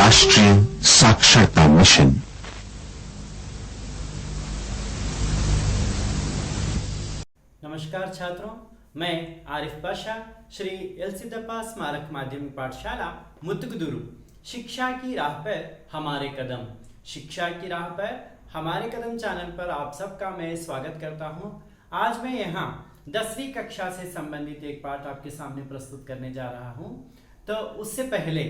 राष्ट्रीय साक्षरता मिशन। नमस्कार छात्रों, मैं आरिफ पाशा, श्री एलसीदप्पा स्मारक माध्यमिक पाठशाला मुतुकुदुरु। शिक्षा की राह पर हमारे कदम, शिक्षा की राह पर हमारे कदम चैनल पर आप सबका मैं स्वागत करता हूं। आज मैं यहां 10वीं कक्षा से संबंधित एक पाठ आपके सामने प्रस्तुत करने जा रहा हूं। तो उससे पहले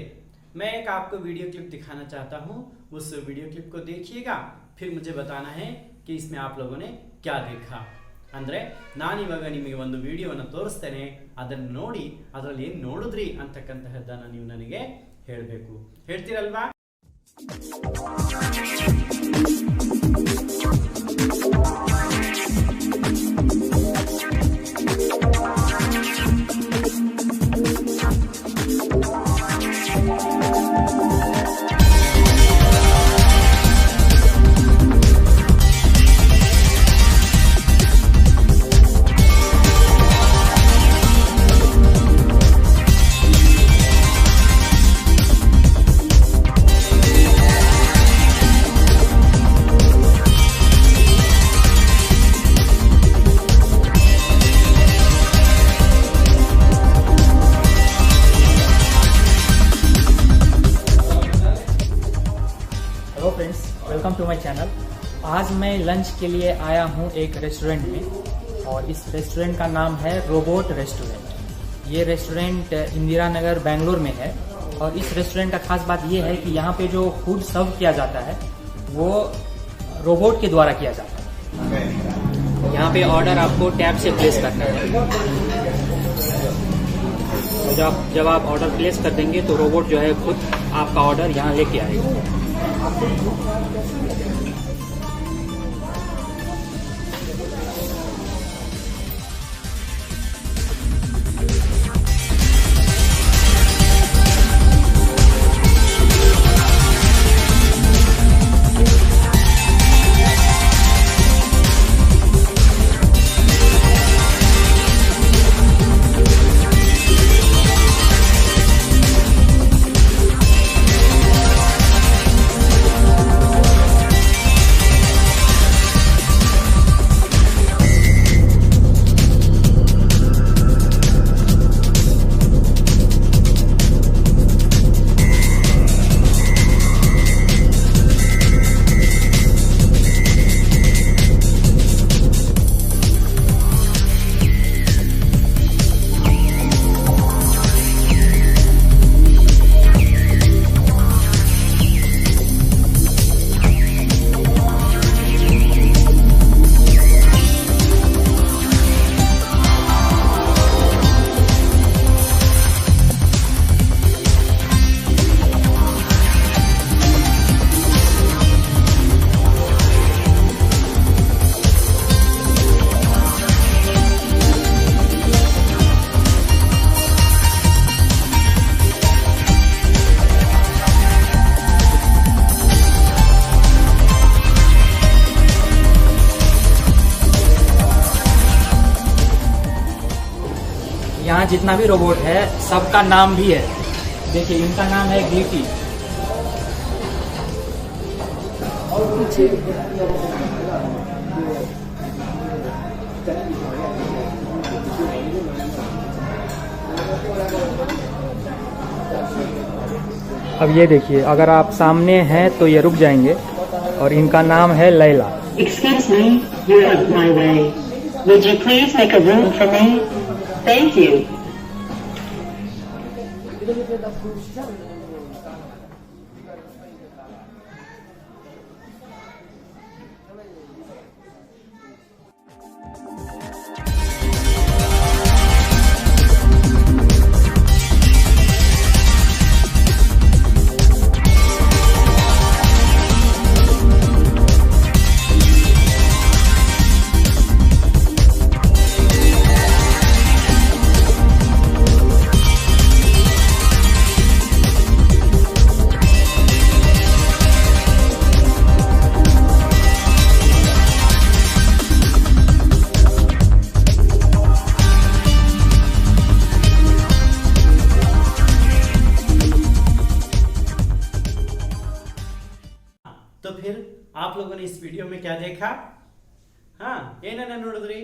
मैं एक आपको वीडियो क्लिप दिखाना चाहता हूं। उस वीडियो क्लिप को देखिएगा, फिर मुझे बताना है कि इसमें आप लोगों ने क्या देखा। ಅಂದ್ರೆ ನಾನಿವಾಗ ನಿಮಗೆ ಒಂದು ವಿಡಿಯೋವನ್ನು ತೋರಿಸ್ತೇನೆ, ಅದನ್ನು ನೋಡಿ ಅದರಲ್ಲಿ ಏನು ನೋಡಿದ್ರಿ ಅಂತಕ್ಕಂತಹದ್ದನ್ನು ನೀವು ನನಗೆ ಹೇಳಬೇಕು. ಹೇಳ್ತೀರಲ್ವಾ? Hello friends, welcome to my channel. आज मैं लंच के लिए आया हूं एक रेस्टोरेंट में और इस रेस्टोरेंट का नाम है रोबोट रेस्टोरेंट। ये रेस्टोरेंट इंदिरा नगर बेंगलोर में है और इस रेस्टोरेंट का खास बात ये है कि यहाँ पे जो फूड सर्व किया जाता है वो रोबोट के द्वारा किया जाता है। यहाँ पे ऑर्डर आपको टैब से प्लेस करना है। तो जब आप ऑर्डर प्लेस कर देंगे तो रोबोट जो है खुद आपका ऑर्डर यहाँ लेके आएगा। यहाँ जितना भी रोबोट है सबका नाम भी है। देखिए, इनका नाम है ग्लीटी। अब ये देखिए, अगर आप सामने हैं तो ये रुक जाएंगे और इनका नाम है Laila. Excuse me, you're in my way. Would you please make a room for me? Thank you. तो फिर आप लोगों ने इस वीडियो में क्या देखा? हाँ, ये ना नोडिद्री?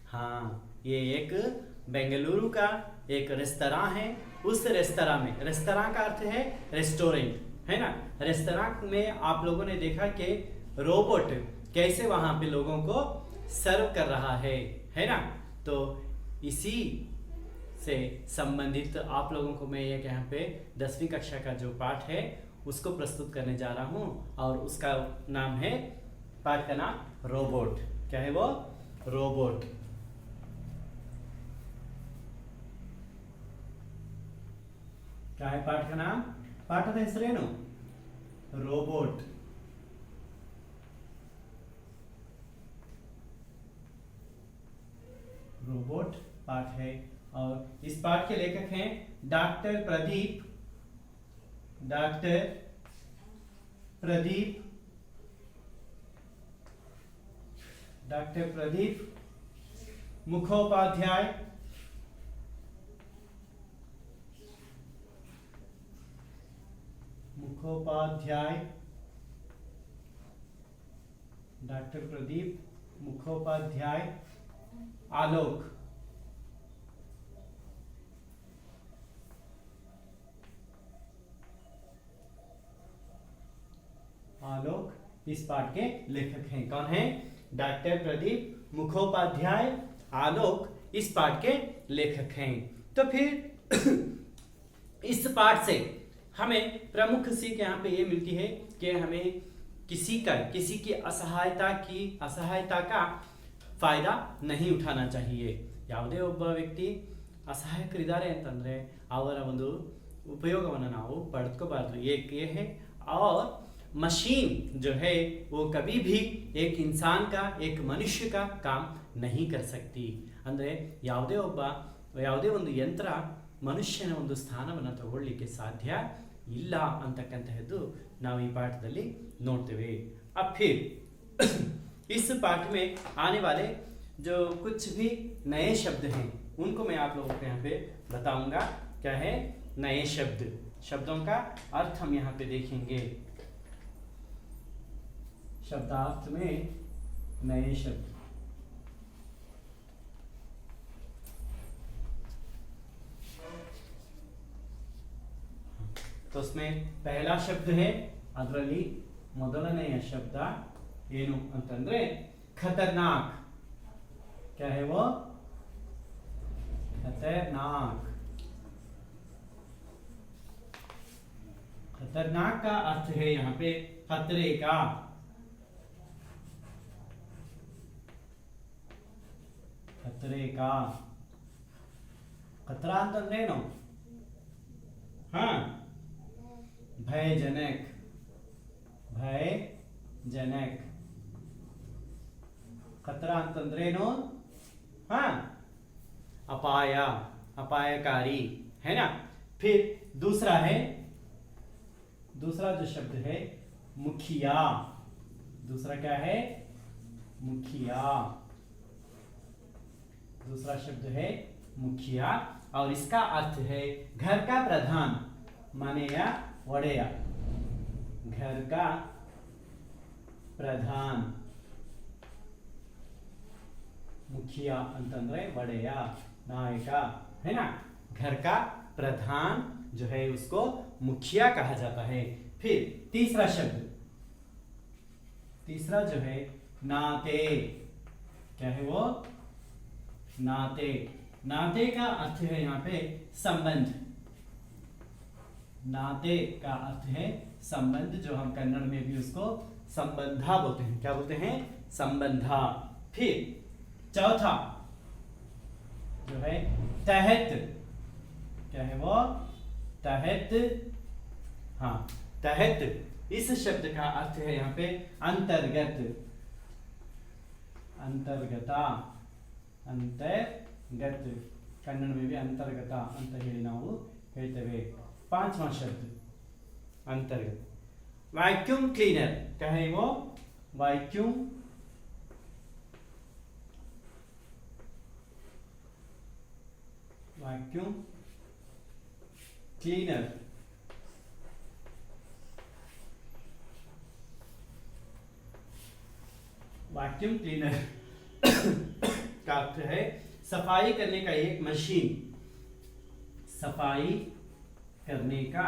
हाँ, ये एक बेंगलुरु का एक रेस्तरां है। उस रेस्तरां में, रेस्तरां का अर्थ है रेस्टोरेंट, है ना। रेस्तरां में आप लोगों ने देखा कि रोबोट कैसे वहां पे लोगों को सर्व कर रहा है ना। तो इसी से संबंधित आप लोगों को मैं एक यहाँ पे 10वीं कक्षा का जो पाठ है उसको प्रस्तुत करने जा रहा हूँ, और उसका नाम है, पाठ का नाम रोबोट। क्या है वो? रोबोट। क्या है पाठ का नाम? पाठದ ಹೆಸರೇನು? रोबोट। रोबोट पाठ है, और इस पाठ के लेखक हैं डॉक्टर प्रदीप मुखोपाध्याय। डॉक्टर प्रदीप मुखोपाध्याय। आलोक। इस पाठ के लेखक हैं। कौन है? डॉक्टर प्रदीप मुखोपाध्याय। आलोक इस पाठ के लेखक हैं। तो फिर इस पाठ से हमें प्रमुख सीख यहाँ पे ये मिलती है कि हमें किसी की असहायता का फायदा नहीं उठाना चाहिए। ಯಾವುದೇ ಒಬ್ಬ ವ್ಯಕ್ತಿ ಅಸಹಾಯಕರಿದ್ದಾರೆ ಅಂತಂದ್ರೆ ಅವರ ಒಂದು ಉಪಯೋಗವನ್ನು ನಾವು ಪಡೆದುಕೋಬಾರದು। ये है। और मशीन जो है वो कभी भी एक इंसान का, एक मनुष्य का काम नहीं कर सकती। ಅಂದ್ರೆ ಯಾವುದೇ ಒಂದು ಯಂತ್ರ ಮನುಷ್ಯನ ಒಂದು ಸ್ಥಾನವನ್ನು ತಗೊಳ್ಳಿಕ್ಕೆ ಸಾಧ್ಯ ಇಲ್ಲ ಅಂತಕ್ಕಂತಹದ್ದು ನಾವು ಈ ಪಾಠದಲ್ಲಿ ನೋಡ್ತೇವೆ। अब फिर इस पाठ में आने वाले जो कुछ भी नए शब्द हैं उनको मैं आप लोगों को यहाँ पे बताऊंगा। क्या है? नए शब्द। शब्दों का अर्थ हम यहाँ पे देखेंगे। शब्दार्थ में नए शब्द। तो उसमें पहला शब्द है, ಅದರಲ್ಲಿ ಮೊದಲನೆಯ ಶಬ್ದ ಏನು ಅಂತಂದ್ರೆ खतरनाक। क्या है वो? खतरनाक। खतरनाक का अर्थ है यहाँ पे खतरे का। खतरे का खतरा ಅಂತಂದ್ರೇನು? हाँ, भयजनक। खतरा ಅಂತಂದ್ರೇನು? हाँ, अपायकारी, है ना। फिर दूसरा जो शब्द है मुखिया। दूसरा क्या है? मुखिया। दूसरा शब्द है मुखिया, और इसका अर्थ है घर का प्रधान, माने या वडेया। घर का प्रधान। मुखिया ಅಂತಂದ್ರೆ वडेय, नायक, है ना। घर का प्रधान जो है उसको मुखिया कहा जाता है। फिर तीसरा जो है नाते। क्या है वो? नाते का अर्थ है यहाँ पे संबंध। नाते का अर्थ है संबंध, जो हम कन्नड़ में भी उसको संबंधा बोलते हैं। क्या बोलते हैं? संबंधा। फिर चौथा जो है तहत। क्या है वो? तहत। हाँ, तहत। इस शब्द का अर्थ है यहाँ पे अंतर्गत। अंतर्गत कन्नड़ में भी अंतर्गत ಅಂತ ಹೇಳಿ ನಾವು ಹೇಳ್ತೇವೆ। पांचवा शब्द अंतर्गत। Vacuum cleaner. क्या है वो? Vacuum cleaner. वैक्यूम क्लीनर का अर्थ है सफाई करने का एक मशीन, सफाई करने का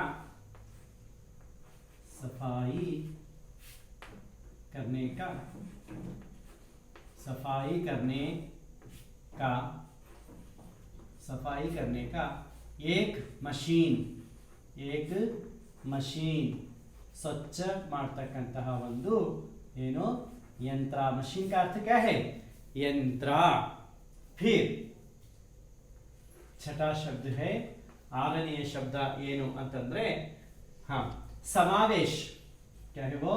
एक मशीन ಸ್ವಚ್ಛ ಮಾಡ್ತಕ್ಕಂತಹ ಒಂದು ಏನು यंत्र। मशीन का अर्थ क्या है? यंत्र। फिर छठा शब्द है, आरनेय शब्द ಏನು ಅಂತಂದ್ರೆ समावेश। क्या है वो?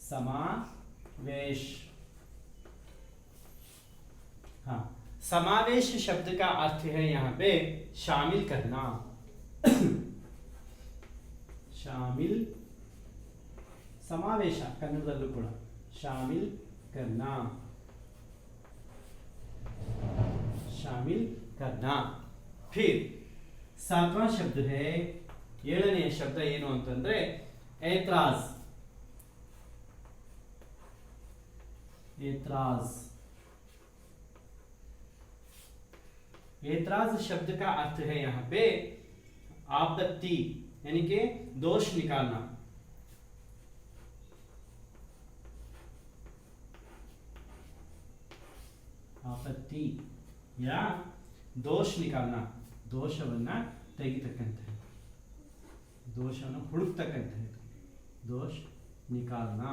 समावेश। समावेश शब्द का अर्थ है यहाँ पे शामिल करना। शामिल, समावेश कन्नडदಲ್ಲೂ ಕೂಡ शामिल करना, शामिल करना। फिर सातवां शब्द है, ಏಳನೆಯ ಶಬ್ದ ಏನು ಅಂತಂದ್ರೆ ऐतराज। ऐतराज शब्द का अर्थ है यहाँ पे आपत्ति, यानी कि दोष निकालना। आपत्ति या दोष निकालना, दोषवನ್ನ ತೆಗಿತಕ್ಕಂಥದ್ದು, दोषವನ್ನು ಹುಡುಕ್ತಕ್ಕಂಥದ್ದು, दोष निकालना।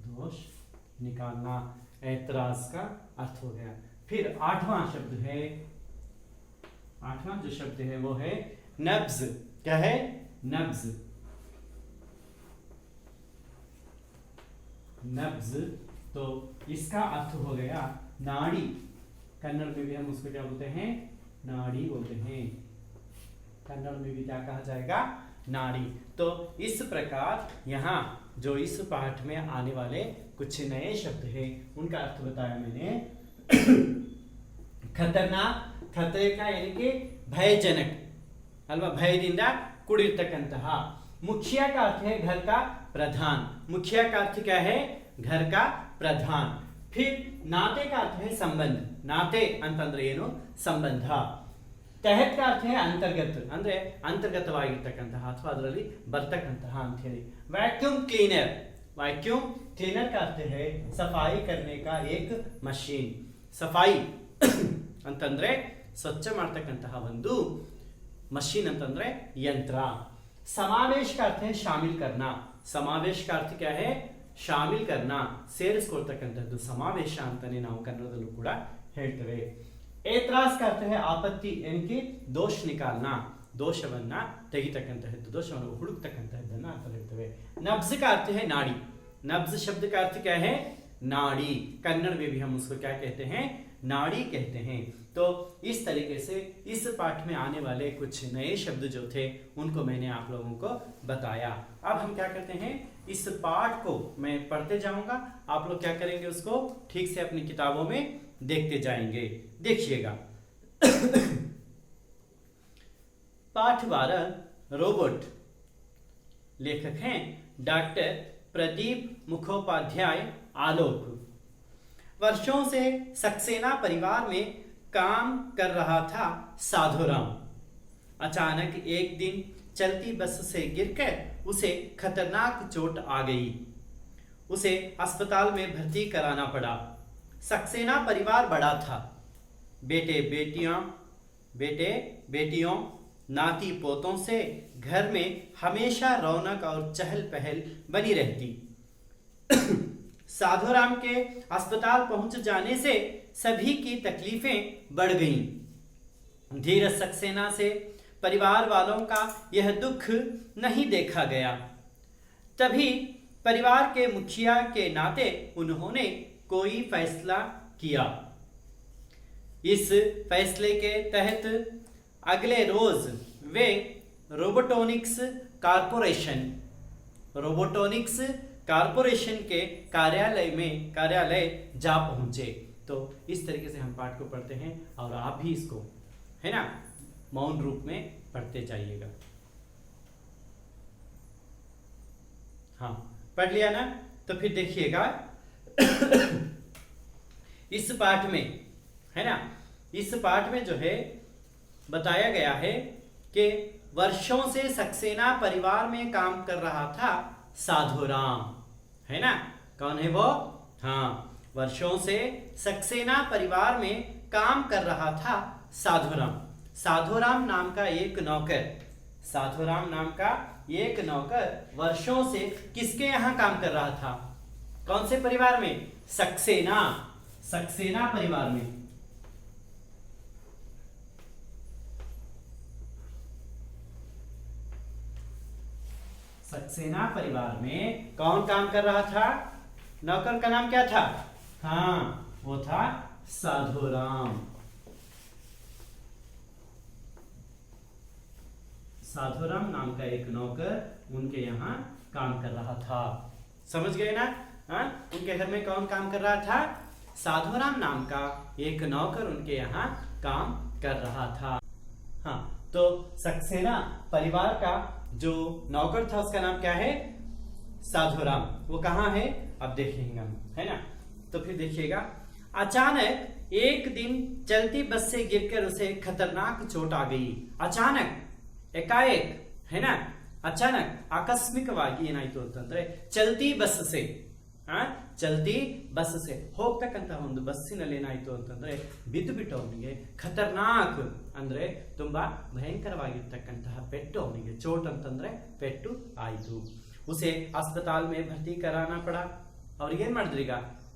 दोष निकालना ऐतराज का अर्थ हो गया। फिर आठवां शब्द है, आठवां जो शब्द है वो है नब्ज। क्या है? नब्ज। नब्ज तो इसका अर्थ हो गया नाड़ी। कन्नड़ में भी हम उसको क्या बोलते हैं? नाड़ी बोलते हैं। कन्नड़ में भी क्या कहा जाएगा? नाड़ी। तो इस प्रकार यहाँ जो इस पाठ में आने वाले कुछ नए शब्द हैं उनका अर्थ बताया मैंने। खतरनाक, खतरे का यानी कि भयजनक अल्वा, भयदिंदा ಕೂಡಿರ್ತಕ್ಕಂತಹ। मुखिया का अर्थ है घर का प्रधान। मुखिया का अर्थ क्या है? घर का प्रधान। फिर नाते का अर्थ है संबंध। नाते ಅಂತಂದ್ರೆ ಏನು? ಸಂಬಂಧ। ತಹತ್ का अर्थ है अंतर्गत, ಅಂದ್ರೆ ಅಂತರ್ಗತವಾಗಿರ್ತಕ್ಕಂತಹ ಅಥವಾ ಅದರಲ್ಲಿ ಬರ್ತಕ್ಕಂತಹ ಅಂತ ಹೇಳಿ। वैक्यूम क्लीनर, वैक्यूम क्लीनर का अर्थ है सफाई करने का एक मशीन। सफाई ಅಂತಂದ್ರೆ ಸ್ವಚ್ಛ ಮಾಡ್ತಕ್ಕಂತಹ ಒಂದು मशीन ಅಂತಂದ್ರೆ यंत्र। समावेश का अर्थ है शामिल करना। समावेश का अर्थ क्या है? शामिल करना, ಸೇರಿಸಿಕೊಳ್ಳತಕ್ಕಂಥದ್ದು ಸಮಾವೇಶ ಅಂತಾನೆ ನಾವು ಕನ್ನಡದಲ್ಲೂ ಕೂಡ ಹೇಳ್ತೇವೆ। ऐतराज का अर्थ है आपत्ति, यानी कि दोष निकालना, दोषವನ್ನ ತೆಗಿತಕ್ಕಂಥದ್ದು, दोषವನ್ನು ಹುಡುಕ್ತಕ್ಕಂಥದ್ದನ್ನ ಅಂತ ಹೇಳ್ತೇವೆ। नब्ज का अर्थ है नाड़ी। नब्ज शब्द का अर्थ क्या है? नाड़ी। कन्नड़ में भी हम उसको क्या कहते हैं? नाड़ी कहते हैं। तो इस तरीके से इस पाठ में आने वाले कुछ नए शब्द जो थे उनको मैंने आप लोगों को बताया। अब हम क्या करते हैं, इस पाठ को मैं पढ़ते जाऊंगा, आप लोग क्या करेंगे, उसको ठीक से अपनी किताबों में देखते जाएंगे। देखिएगा। पाठ 12 रोबोट। लेखक हैं डॉक्टर प्रदीप मुखोपाध्याय आलोक। वर्षों से सक्सेना परिवार में काम कर रहा था साधुराम। अचानक एक दिन चलती बस से गिरकर उसे खतरनाक चोट आ गई। उसे अस्पताल में भर्ती कराना पड़ा। सक्सेना परिवार बड़ा था। बेटे बेटियों नाती पोतों से घर में हमेशा रौनक और चहल पहल बनी रहती। साधुराम के अस्पताल पहुंच जाने से सभी की तकलीफें बढ़ गईं। धीरज सक्सेना से परिवार वालों का यह दुख नहीं देखा गया। तभी परिवार के मुखिया के नाते उन्होंने कोई फैसला किया। इस फैसले के तहत अगले रोज वे रोबोटोनिक्स कारपोरेशन के कार्यालय जा पहुंचे। तो इस तरीके से हम पाठ को पढ़ते हैं और आप भी इसको, है ना, मौन रूप में पढ़ते जाइएगा। हाँ, पढ़ लिया ना। तो फिर देखिएगा इस पाठ में, है ना, इस पाठ में जो है बताया गया है कि वर्षों से सक्सेना परिवार में काम कर रहा था साधुराम, है ना। कौन है वो? हाँ, वर्षों से सक्सेना परिवार में काम कर रहा था साधुराम। साधुराम नाम का एक नौकर, साधुराम नाम का एक नौकर वर्षों से किसके यहां काम कर रहा था? कौन से परिवार में? सक्सेना, सक्सेना परिवार में। सक्सेना परिवार में कौन काम कर रहा था? नौकर का नाम क्या था? हाँ, वो था साधुराम। साधुराम नाम का एक नौकर उनके यहाँ काम कर रहा था। समझ गए ना? हाँ, उनके घर में कौन काम कर रहा था? साधुराम नाम का एक नौकर उनके यहाँ काम कर रहा था। हाँ, तो सक्सेना परिवार का जो नौकर था उसका नाम क्या है? साधुराम। वो कहाँ है अब देखेंगे हम, है ना। तो फिर देखिएगा, अचानक एक दिन चलती बस से गिरकर उसे खतरनाक चोट आ गई। अचानक, एकाएक, है ना, अचानक आकस्मिकವಾಗಿ ಏನಾಯಿತು ಅಂತಂದ್ರೆ ಚಲ್ತಿ ಬಸ್ ಸೆ ಚಲ್ತಿ ಬಸ್ ಸೆ ಹೋಗ್ತಕ್ಕಂತ ಒಂದು ಬಸ್ಸಿನಲ್ಲಿ ಏನಾಯಿತು ಅಂತಂದ್ರೆ ಬಿದ್ದು ಬಿಟ್ಟು ಅವನಿಗೆ ಖತರ್ನಾಕ್ ಅಂದ್ರೆ ತುಂಬಾ ಭಯಂಕರವಾಗಿರ್ತಕ್ಕಂತಹ ಪೆಟ್ಟು, ಅವನಿಗೆ ಚೋಟ್ ಅಂತಂದ್ರೆ ಪೆಟ್ಟು ಆಯಿತು। उसे अस्पताल में भर्ती कराना पड़ा। ಅವ್ರಿಗೆ ಏನ್ ಮಾಡಿದ್ರು ಈಗ?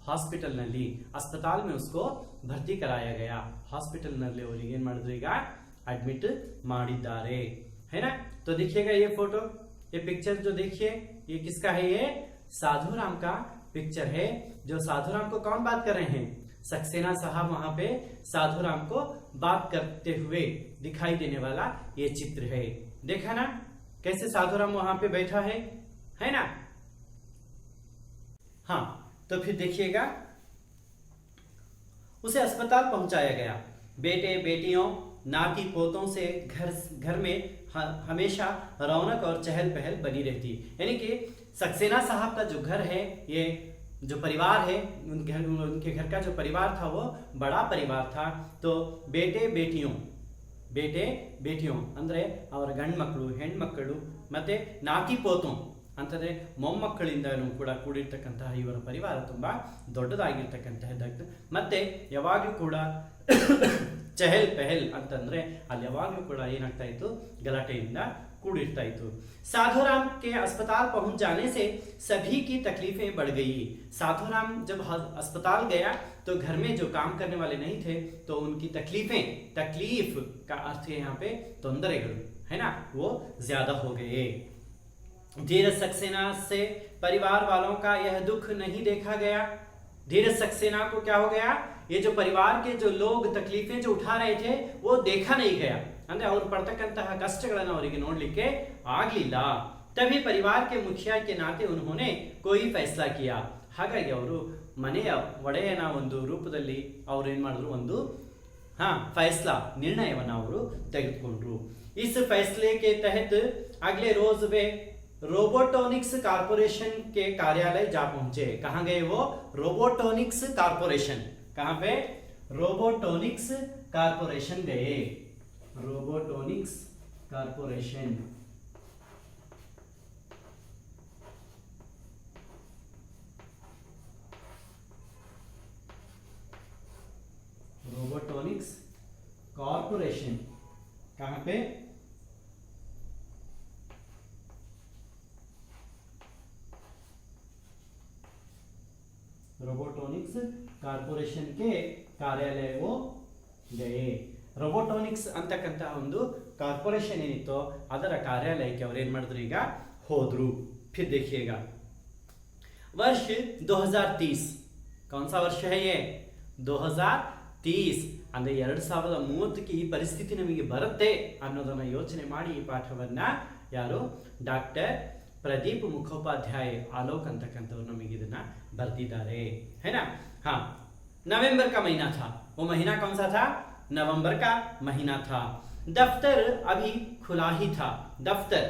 ಹಾಸ್ಪಿಟಲ್ ನಲ್ಲಿ, अस्पताल में उसको भर्ती कराया गया। ಹಾಸ್ಪಿಟಲ್ ನಲ್ಲಿ ಅವರಿಗೆ ಏನ್ ಮಾಡಿದ್ರು ಈಗ? एडमिट ಮಾಡಿದ್ದಾರೆ, है ना। तो देखिएगा ये फोटो, ये पिक्चर जो देखिए, ये किसका है? ये साधुराम का पिक्चर है। जो साधुराम को कौन बात कर रहे हैं? सक्सेना साहब वहां पे साधुराम को बात करते हुए दिखाई देने वाला ये चित्र है। देखा ना कैसे साधुराम वहां पे बैठा है ना। हाँ, तो फिर देखिएगा, उसे अस्पताल पहुंचाया गया। बेटे बेटियों नाती पोतों से घर में हमेशा रौनक और चहल पहल बनी रहती। यानी कि सक्सेना साहब का जो घर है, ये जो परिवार है, उनके घर का जो परिवार था वो बड़ा परिवार था। तो बेटे बेटियों ಅಂದ್ರೆ ಅವರ ಗಂಡು ಮಕ್ಕಳು, ಹೆಣ್ಣು ಮಕ್ಕಳು, ಮತ್ತೆ ನಾತಿ ಪೋತು ಅಂತಂದ್ರೆ ಮೊಮ್ಮಕ್ಕಳಿಂದನೂ ಕೂಡ ಕೂಡಿರ್ತಕ್ಕಂತಹ ಇವರ ಪರಿವಾರ ತುಂಬಾ ದೊಡ್ಡದಾಗಿರ್ತಕ್ಕಂತಹದ್ದು। ಮತ್ತೆ ಯಾವಾಗಲೂ ಕೂಡ ಚಹಲ್ ಪಹಲ್ ಅಂತಂದ್ರೆ ಅಲ್ಲಿ ಯಾವಾಗಲೂ ಕೂಡ ಏನಾಗ್ತಾ ಇತ್ತು? ಗಲಾಟೆಯಿಂದ ಕೂಡಿರ್ತಾ ಇತ್ತು। साधुराम के अस्पताल पहुंच जाने से सभी की तकलीफें बढ़ गई। साधुराम जब अस्पताल गया तो घर में जो काम करने वाले नहीं थे तो उनकी तकलीफें, तकलीफ का अर्थ है यहाँ पे ತೊಂದರೆಗಳು, है ना, वो ज्यादा हो गए। धीरज सक्सेना से परिवार वालों का यह दुख नहीं देखा गया। धीरज सक्सेना को क्या हो गया? ये जो परिवार के जो लोग तकलीफें जो उठा रहे थे वो देखा नहीं गया, ಅಂದ್ರೆ ಅವರು ಪಡ್ತಕ್ಕಂತಹ ಕಷ್ಟಗಳನ್ನು ಅವರಿಗೆ ನೋಡಲಿಕ್ಕೆ ಆಗಲಿಲ್ಲ। तभी परिवार के मुखिया के नाते उन्होंने कोई फैसला किया। ಹಾಗಾಗಿ ಅವರು ಮನೆಯ ಒಡೆಯನ ಒಂದು ರೂಪದಲ್ಲಿ ಅವರು ಏನು ಮಾಡಿದ್ರು? ಒಂದು फैसला, निर्णयವನ್ನು ಅವರು ತೆಗೆದುಕೊಂಡ್ರು। इस फैसले के तहत अगले रोज वे रोबोटोनिक्स कारपोरेशन के कार्यालय जा पहुंचे। कहां गए वो? रोबोटोनिक्स कारपोरेशन। कहां पे? रोबोटोनिक्स कारपोरेशन गए। रोबोटोनिक्स कारपोरेशन, रोबोटोनिक्स कॉर्पोरेशन कहां पे? रोबोटोनिक्स ಕಾರ್ಪೊರೇಷನ್ ಗೆ ಕಾರ್ಯಾಲಯ वो गए। रोबोटोनिक्स ಅಂತಕ್ಕಂತಹ ಒಂದು ಕಾರ್ಪೊರೇಷನ್ ಏನಿತ್ತು ಅದರ ಕಾರ್ಯಾಲಯಕ್ಕೆ ಅವರು ಏನು ಮಾಡಿದ್ರು? ಈಗ ಹೋದ್ರು। फिर देखिएगा, वर्ष 2030, कौन सा वर्ष है ये? 2030 ಅಂದ್ರೆ 2030ಕ್ಕೆ ಈ ಪರಿಸ್ಥಿತಿ ನಮಗೆ ಬರುತ್ತೆ ಅನ್ನೋದನ್ನ ಯೋಚನೆ ಮಾಡಿ ಈ ಪಾಠವನ್ನ ಯಾರು? ಡಾಕ್ಟರ್ प्रदीप मुखोपाध्याय आलोक ಅಂತಕ್ಕಂಥವ್ರು ನಮಗೆ ಇದನ್ನ ಬರೆದಿದ್ದಾರೆ, है ना। हाँ, नवंबर का महीना था। वो महीना कौन सा था? नवंबर का महीना था। दफ्तर अभी खुला ही था। दफ्तर,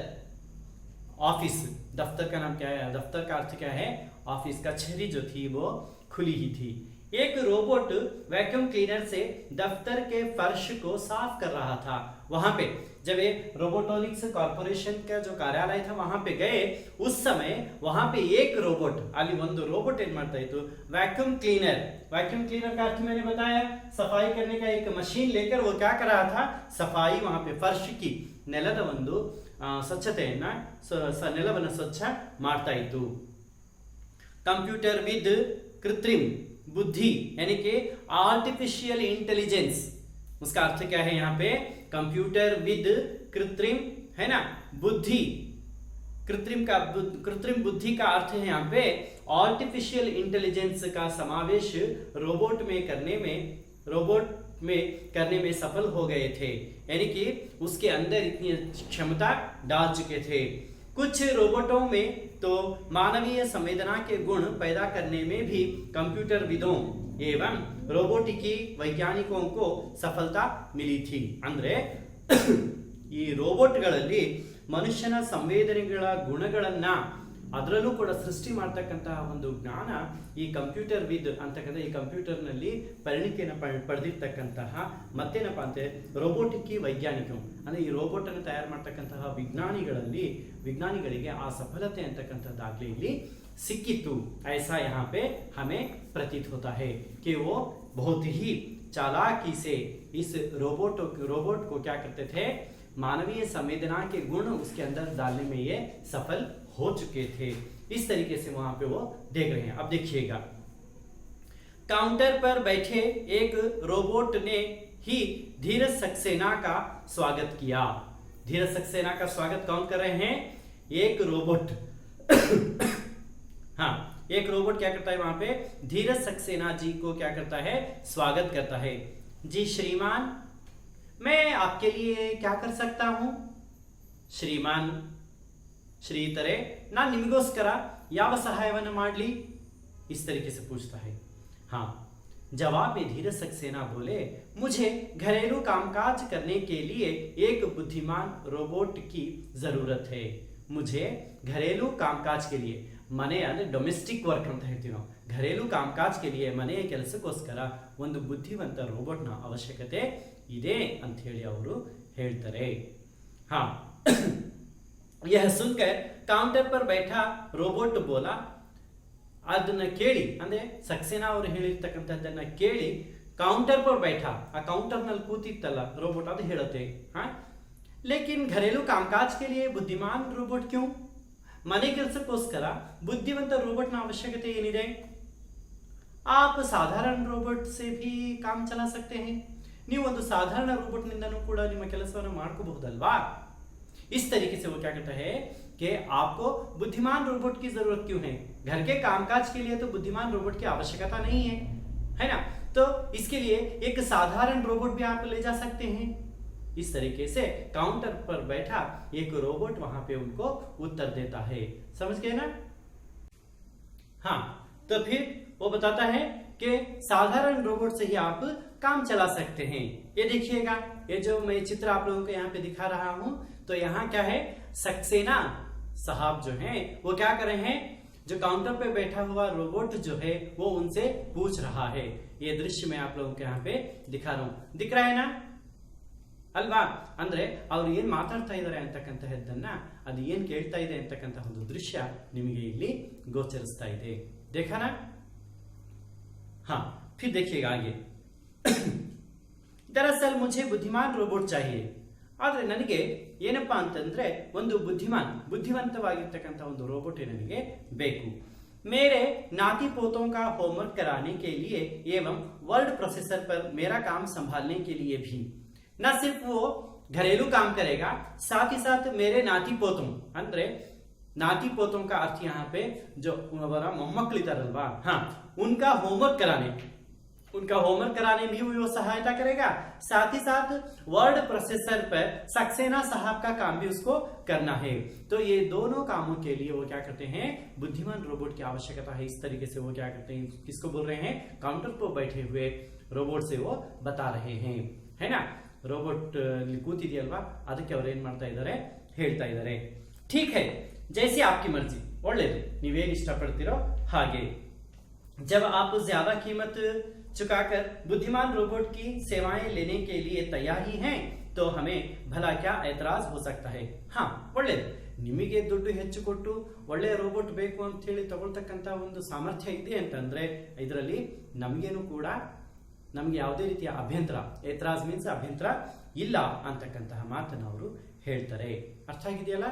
ऑफिस दफ्तर का नाम क्या है, दफ्तर का अर्थ क्या है, ऑफिस। कचहरी जो थी वो खुली ही थी। एक रोबोट वैक्यूम क्लीनर से दफ्तर के फर्श को साफ कर रहा था। वहां पे जब ये रोबोटॉनिक्स कॉर्पोरेशन का जो कार्यालय था वहां पे गए, उस समय वहां पे एक रोबोट ಅಲ್ಲಿ ಒಂದು रोबोट ಏನ್ ಮಾಡ್ತಾ ಇತ್ತು, वैक्यूम क्लीनर का अर्थ मैंने बताया, सफाई करने का एक मशीन लेकर वो क्या कर रहा था, सफाई वहां पे फर्श की ನೆಲದ ಒಂದು ಸ್ವಚ್ಛತೆಯನ್ನ ನೆಲವನ್ನು ಸ್ವಚ್ಛ ಮಾಡ್ತಾ ಇತ್ತು। कंप्यूटर विद कृत्रिम बुद्धि यानी कि आर्टिफिशियल इंटेलिजेंस, उसका अर्थ क्या है यहाँ पे, कंप्यूटर विद कृत्रिम है ना बुद्धि, कृत्रिम बुद्धि का अर्थ है यहाँ पे आर्टिफिशियल इंटेलिजेंस का समावेश रोबोट में करने में सफल हो गए थे, यानी कि उसके अंदर इतनी क्षमता डाल चुके थे। कुछ रोबोटों में तो मानवीय संवेदना के गुण पैदा करने में भी कंप्यूटर विदों एवं रोबोटिकी वैज्ञानिकों को सफलता मिली थी। ಅಂದ್ರೆ ಈ ರೋಬೋಟ್ಗಳಲ್ಲಿ ಮನುಷ್ಯನ ಸಂವೇದನೆಗಳ ಗುಣಗಳನ್ನ ಅದರಲ್ಲೂ ಕೂಡ ಸೃಷ್ಟಿ ಮಾಡ್ತಕ್ಕಂತಹ ಒಂದು ಜ್ಞಾನ ಈ ಕಂಪ್ಯೂಟರ್ ವಿದ್ ಅಂತಕ್ಕಂಥ ಈ ಕಂಪ್ಯೂಟರ್ನಲ್ಲಿ ಪರಿಣಿತಿಯನ್ನು ಪಡೆದಿರ್ತಕ್ಕಂತಹ ಮತ್ತೇನಪ್ಪ ಅಂತೆ ರೋಬೋಟಿಕ್ಕಿ ವೈಜ್ಞಾನಿಕರು ಅಂದ್ರೆ ಈ ರೋಬೋಟ್ ಅನ್ನು ತಯಾರು ಮಾಡ್ತಕ್ಕಂತಹ ವಿಜ್ಞಾನಿಗಳಿಗೆ ಆ ಸಫಲತೆ ಅಂತಕ್ಕಂಥದ್ದಾಗಲಿ ಇಲ್ಲಿ ಸಿಕ್ಕಿತ್ತು। ऐसा यहाँ पे हमें प्रतीत होता है कि वो बहुत ही चालाकी से इस रोबोट को क्या करते थे, मानवीय संवेदना के गुण उसके अंदर डालने में ये सफल हो चुके थे। इस तरीके से वहां पे वो देख रहे हैं। अब देखिएगा, काउंटर पर बैठे एक रोबोट ने ही धीरज सक्सेना का स्वागत किया। धीरज सक्सेना का स्वागत कौन कर रहे हैं, एक रोबोट हाँ, एक रोबोट क्या करता है वहां पे, धीरज सक्सेना जी को क्या करता है, स्वागत करता है। जी श्रीमान, मैं आपके लिए क्या कर सकता हूं। ಶ್ರೀಮಾನ್ ಶ್ರೀತರೆ ನಾನು ನಿಮಗೋಸ್ಕರ ಯಾವ ಸಹಾಯವನ್ನು ಮಾಡಲಿ, इस तरीके से पूछता है। हाँ, जवाब में धीरज सक्सेना बोले, मुझे घरेलू कामकाज करने के लिए एक बुद्धिमान रोबोट की जरूरत है। मुझे घरेलू कामकाज के लिए, ಮನೆ ಅಂದ್ರೆ ಡೊಮೆಸ್ಟಿಕ್ ವರ್ಕ್ ಅಂತ ಹೇಳ್ತೀವಿ ನಾವು, घरेलू कामकाज के लिए ಮನೆಯ ಕೆಲಸಕ್ಕೋಸ್ಕರ ಒಂದು ಬುದ್ಧಿವಂತ ರೋಬೋಟ್ನ ಅವಶ್ಯಕತೆ ಇದೆ ಅಂತ ಹೇಳಿ ಅವರು ಹೇಳ್ತಾರೆ। हाँ, यह सुनकर काउंटर पर बैठा रोबोट बोला, ಅದನ್ನ ಕೇಳಿ ಅಂದ್ರೆ ಸಕ್ಸೇನಾ ಅವರು ಹೇಳಿರ್ತಕ್ಕಂಥದ್ದನ್ನ ಕೇಳಿ काउंटर पर बैठा, ಆ काउंटर ನಲ್ಲಿ ಕೂತಿತ್ತಲ್ಲ ರೋಬೋಟ್ ಅದು ಹೇಳುತ್ತೆ, हाँ लेकिन घरेलू कामकाज के लिए बुद्धिमान रोबोट क्यों, ಮನೆ ಕೆಲಸಕ್ಕೋಸ್ಕರ ಬುದ್ಧಿವಂತ ರೋಬೋಟ್ನ ಅವಶ್ಯಕತೆ ಏನಿದೆ। आप साधारण रोबोट से भी काम चला सकते हैं, ನೀವು ಒಂದು ಸಾಧಾರಣ ರೋಬೋಟ್ ನಿಂದನೂ ಕೂಡ ನಿಮ್ಮ ಕೆಲಸವನ್ನು ಮಾಡ್ಕೋಬಹುದಲ್ವಾ। इस तरीके से वो क्या कहता है कि आपको बुद्धिमान रोबोट की जरूरत क्यों है, घर के कामकाज के लिए तो बुद्धिमान रोबोट की आवश्यकता नहीं है ना, तो इसके लिए एक साधारण रोबोट भी आप ले जा सकते हैं। इस तरीके से काउंटर पर बैठा एक रोबोट वहां पे उनको उत्तर देता है। समझ गए ना। हाँ, तो फिर वो बताता है कि साधारण रोबोट से ही आप काम चला सकते हैं। ये देखिएगा, ये जो मैं चित्र आप लोगों को यहाँ पे दिखा रहा हूं, तो यहाँ क्या है, सक्सेना साहब जो हैं वो क्या कर रहे हैं, जो काउंटर पे बैठा हुआ रोबोट जो है वो उनसे पूछ रहा है। ये दृश्य मैं आप लोगों को यहाँ पे दिखा रहा हूं, दिख रहा है ना ಅಲ್ವಾ। ಅಂದ್ರೆ ಅವ್ರು ಏನ್ ಮಾತಾಡ್ತಾ ಇದ್ದಾರೆ ಅಂತಕ್ಕಂತಹದ್ದನ್ನ, ಅದು ಏನ್ ಕೇಳ್ತಾ ಇದೆ ಅಂತಕ್ಕಂತಹ ಒಂದು ದೃಶ್ಯ ನಿಮಗೆ ಇಲ್ಲಿ ಗೋಚರಿಸ್ತಾ ಇದೆ। देखा ना। हाँ, फिर देखिएगा आगे। दरअसल मुझे बुद्धिमान रोबोट चाहिए, ಆದ್ರೆ ನನಗೆ ಏನಪ್ಪಾ ಅಂತಂದ್ರೆ ಒಂದು ಬುದ್ಧಿವಂತವಾಗಿರ್ತಕ್ಕಂಥ ಒಂದು ರೋಬೋಟ್ ನನಗೆ ಬೇಕು। मेरे नाती पोतों का होमवर्क कराने के लिए एवं वर्ड प्रोसेसर पर मेरा काम संभालने के लिए भी। न सिर्फ वो घरेलू काम करेगा, साथ ही साथ मेरे नाती पोतों, ಅಂದ್ರೆ नाती पोतों का अर्थ यहाँ पे जो ಮೊಮ್ಮಕ್ಕಳಿದಾರಲ್ವಾ, हाँ उनका होमवर्क कराने भी वो सहायता करेगा, साथ ही साथ वर्ड प्रोसेसर पर सक्सेना साहब का काम भी उसको करना है। तो ये दोनों कामों के लिए वो क्या करते हैं, बुद्धिमान रोबोट की आवश्यकता है। इस तरीके से वो क्या करते हैं, किसको बोल रहे हैं, काउंटर पर बैठे हुए रोबोट से वो बता रहे हैं, है ना। रोबोट ಕೂತಿದೆಯಲ್ವಾ, ಅದಕ್ಕೆ ಅವರು ಏನ್ ಮಾಡ್ತಾ ಇದ್ದಾರೆ, ಹೇಳ್ತಾ ಇದ್ದಾರೆ। ठीक है, जैसी आपकी मर्जी ಒಳ್ಳೆಯದು ನೀವೇನು ಇಷ್ಟಪಡ್ತೀರೋ ಹಾಗೆ जब आप ज्यादा कीमत चुकाकर बुद्धिमान रोबोट की सेवाएं लेने के लिए तैयार ही हैं तो हमें भला क्या ऐतराज हो सकता है हाँ ಒಳ್ಳೆಯದು ನಿಮಗೆ ದುಡ್ಡು ಹೆಚ್ಚು ಕೊಟ್ಟು ಒಳ್ಳೆಯ ರೋಬೋಟ್ ಬೇಕು ಅಂತ ಹೇಳಿ ತಗೊಳ್ತಕ್ಕಂತ ಒಂದು ಸಾಮರ್ಥ್ಯ ಇದೆ ಅಂತಂದ್ರೆ ಇದರಲ್ಲಿ ನಮಗೇನು ಕೂಡ ನಮಗೆ ಯಾವುದೇ ರೀತಿಯ ಅಭ್ಯಂತರ ऐतराज ಮೀನ್ಸ್ ಅಭ್ಯಂತರ ಇಲ್ಲ ಅಂತಕ್ಕಂತಹ ಮಾತನ್ನು ಅವರು ಹೇಳ್ತಾರೆ अर्थ ಆಗಿದೆಯಲ್ಲ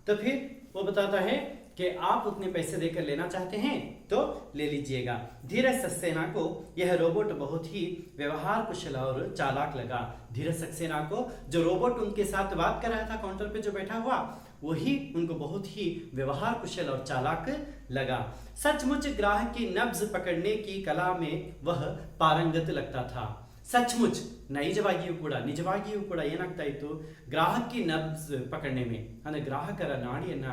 तो फिर वो बताता है कि आप उतने पैसे देकर लेना चाहते हैं तो ले लीजिएगा धीरज सक्सेना को यह रोबोट बहुत ही व्यवहार कुशल और चालाक लगा धीरज सक्सेना को जो रोबोट उनके साथ बात कर रहा था काउंटर पे जो बैठा हुआ वही उनको बहुत ही व्यवहार कुशल और चालाक लगा सचमुच ग्राहक की नब्ज पकड़ने की कला में वह पारंगत लगता था सचमुच ನಿಜವಾಗಿಯೂ ಕೂಡ ಏನಾಗ್ತಾ ಇತ್ತು ಗ್ರಾಹಕಿ ನಬ್ಸ್ ಪಕಡ್ನೆ ಮೇ ಅಂದ್ರೆ ಗ್ರಾಹಕರ ನಾಡಿಯನ್ನ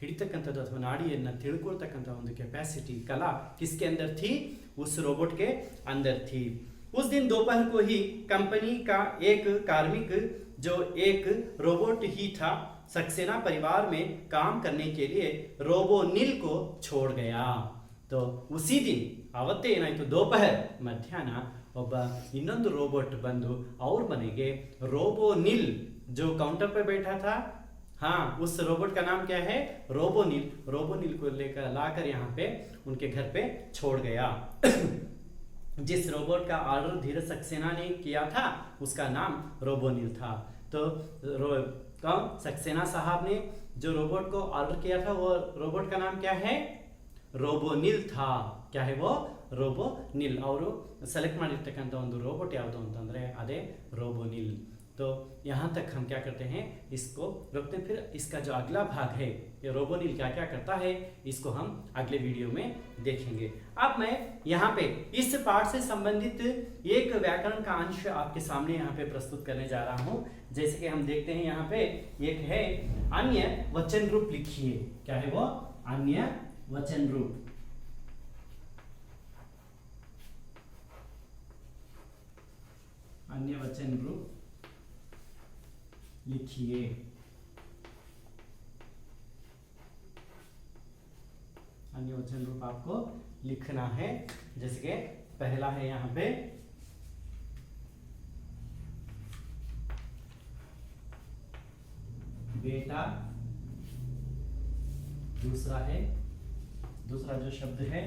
ಹಿಡಿತಕ್ಕಂಥದ್ದು ಅಥವಾ ನಾಡಿಯನ್ನ ತಿಳ್ಕೊಳ್ತಕ್ಕಂಥ ಒಂದು ಕೆಪಾಸಿಟಿ ಕಲಾ किसके अंदर थी उस रोबोट के अंदर थी उस दिन दोपहर को ही कंपनी का एक कार्मिक जो एक रोबोट ही था सक्सेना परिवार में काम करने के लिए रोबोनिल को छोड़ गया तो उसी दिन ಅವತ್ತೇ ಏನಾಯ್ತು दोपहर ಮಧ್ಯಾಹ್ನ ಒಬ್ಬ ಇನ್ನೊಂದು रोबोट ಬಂದು ಅವ್ರ ಮನೆಗೆ रोबोनिल जो काउंटर पे बैठा था हाँ उस रोबोट का नाम क्या है रोबोनिल को लेकर लाकर यहाँ पे उनके घर पे छोड़ गया जिस रोबोट का ऑर्डर धीरज सक्सेना ने किया था उसका नाम रोबोनिल था तो कौन सक्सेना साहब ने जो रोबोट को ऑर्डर किया था वो रोबोट का नाम क्या है रोबोनिल था क्या है वो रोबोनिल और सेलेक्ट ಮಾಡಿರ್ತಕ್ಕಂತ ಒಂದು ರೋಬೋಟ್ ಯಾವುದು ಅಂತಂದ್ರೆ ಅದೇ रोबोनिल तो यहाँ तक हम क्या करते हैं इसको रखते हैं फिर इसका जो अगला भाग है ये रोबोनिल क्या क्या करता है इसको हम अगले वीडियो में देखेंगे अब मैं यहाँ पे इस पाठ से संबंधित एक व्याकरण का अंश आपके सामने यहाँ पे प्रस्तुत करने जा रहा हूँ जैसे कि हम देखते हैं यहाँ पे एक है अन्य वचन रूप लिखिए क्या है वो अन्य वचन रूप अन्य वचन रूप लिखिए अन्य वचन रूप आपको लिखना है जैसे कि पहला है यहाँ पे बेटा दूसरा जो शब्द है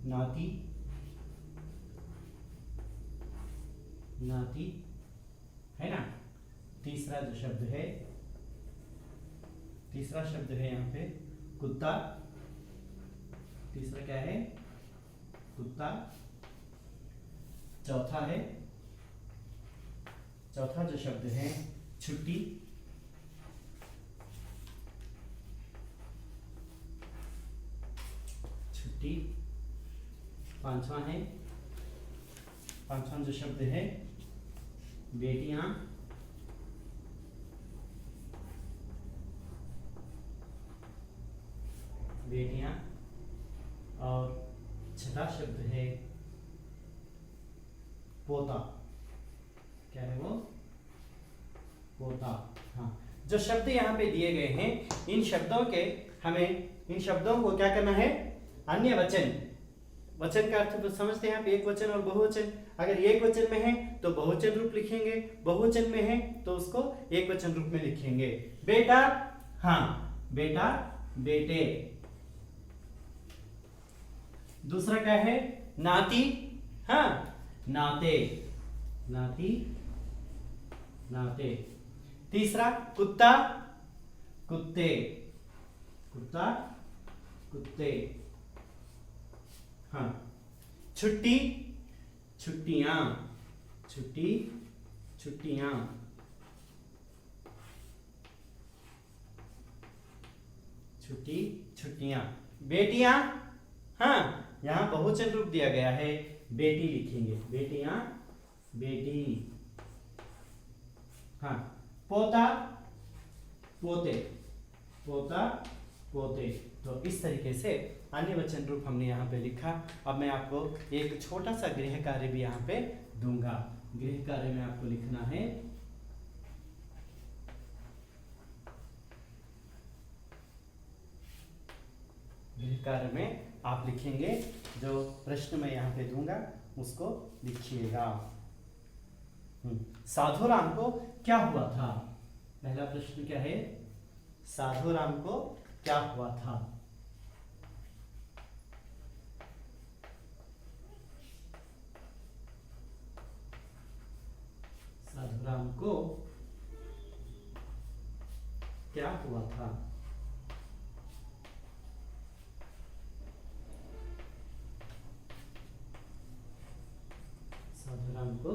नाती है ना तीसरा शब्द है यहाँ पे कुत्ता तीसरा क्या है कुत्ता चौथा जो शब्द है छुट्टी पांचवा जो शब्द है बेटियां और छठा शब्द है पोता क्या है वो पोता हाँ जो शब्द यहाँ पे दिए गए हैं इन शब्दों को क्या करना है अन्य वचन का अर्थ तो समझते हैं आप एक वचन और बहुवचन अगर एक वचन में है तो बहुवचन रूप लिखेंगे बहुवचन में है तो उसको एक वचन रूप में लिखेंगे बेटा हाँ बेटा बेटे दूसरा क्या है नाती हाँ नाते तीसरा कुत्ता कुत्ते हाँ छुट्टियां बेटियां हाँ यहाँ बहुवचन रूप दिया गया है बेटी लिखेंगे बेटियां बेटी हाँ पोता पोते तो इस तरीके से अन्य वचन रूप हमने यहाँ पे लिखा अब मैं आपको एक छोटा सा गृह कार्य भी यहाँ पे दूंगा गृह कार्य में आपको लिखना है गृह कार्य में आप लिखेंगे, जो प्रश्न मैं यहाँ पे दूंगा उसको लिखिएगा। साधु राम को क्या हुआ था? पहला प्रश्न क्या है? साधु राम को क्या हुआ था? साधु राम को क्या हुआ था? साधु राम को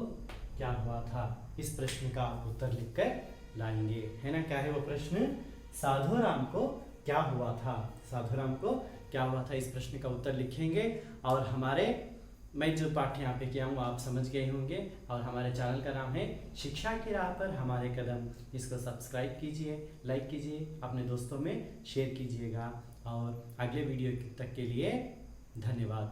क्या हुआ था? इस प्रश्न का आप उत्तर लिखकर लाएंगे, है ना। क्या है वो प्रश्न? साधु राम को क्या हुआ था? साधु राम को क्या हुआ था, इस प्रश्न का उत्तर लिखेंगे। और हमारे मैं जो पाठ यहाँ पे किया हूँ आप समझ गए होंगे। और हमारे चैनल का नाम है शिक्षा की राह पर हमारे कदम। इसको सब्सक्राइब कीजिए, लाइक कीजिए, अपने दोस्तों में शेयर कीजिएगा। और अगले वीडियो तक के लिए धन्यवाद।